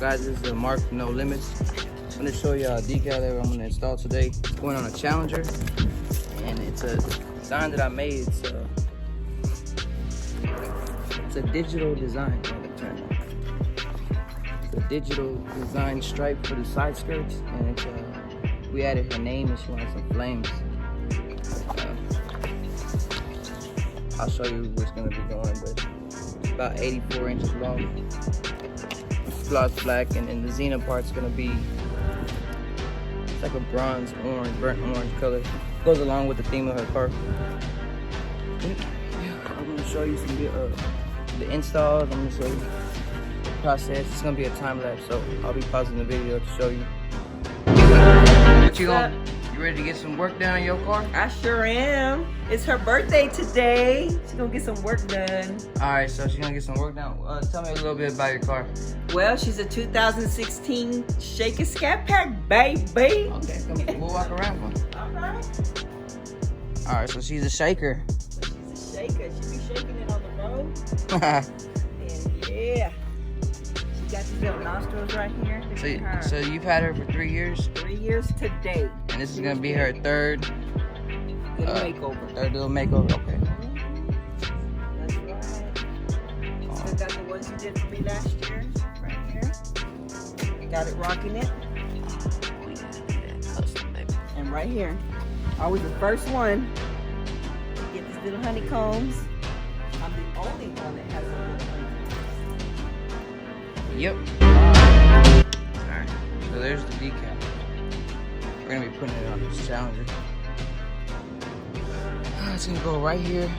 guys, this is the Mark No Limits. I'm going to show you a decal that I'm going to install today. It's going on a Challenger, and it's a design that I made. It's a digital design. It's a digital design stripe for the side skirts, and it's we added her name and she wanted some flames. I'll show you what's going to be going, but it's about 84 inches long. Gloss black, and then the Xena part's going to be, it's like a bronze orange, burnt orange color. Goes along with the theme of her car. I'm going to show you some the installs. I'm going to show you the process. It's going to be a time lapse, so I'll be pausing the video to show you. You ready to get some work done on your car? I sure am. It's her birthday today. She's gonna get some work done. Alright, so she's gonna get some work done. Tell me a little bit about your car. Well, she's a 2016 Shaker Scat Pack, baby. Okay, we'll walk around one. Alright. Alright, so she's a shaker. So she's a shaker. She be shaking it on the road. And yeah. She got these little nostrils right here. So you've had her for 3 years? 3 years today. And this is gonna be her third little makeover. Third little makeover, okay. That's right. Still got the ones you did for me last year, right here. Got it rocking it. We gotta do that custom, baby. And right here, always the first one. Get these little honeycombs. I'm the only one that has a little honeycombs. Yep. Alright, so there's the decal. We're gonna be putting it on this Challenger. It's gonna go right here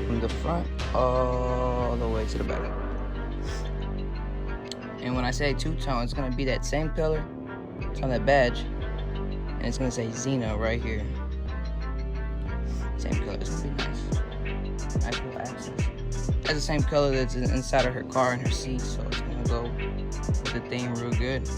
from the front all the way to the back. And when I say two-tone, it's gonna be that same color. It's on that badge, and it's gonna say Xena right here. Same color. It's gonna be nice. Nice little accents. That's the same color that's inside of her car and her seat, so it's gonna go with the theme real good.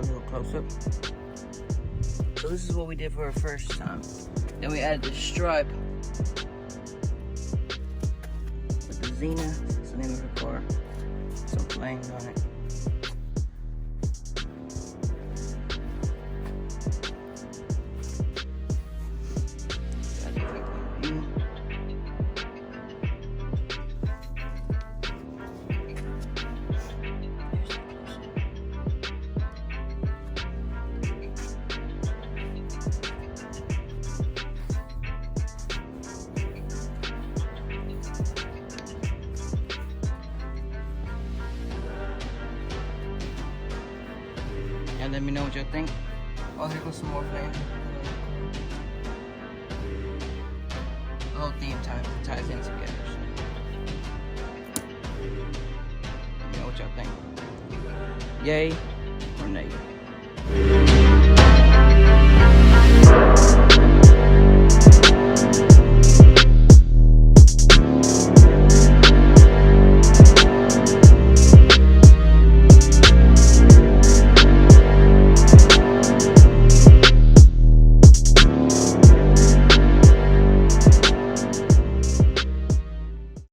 a little close up. So this is what we did for our first time. Then we added the stripe with the Xena. That's the name of the car. Some flames on it. And let me know what y'all think. Oh, here goes some more flames. The whole theme ties in together. So. Let me know what y'all think. Yay or nay?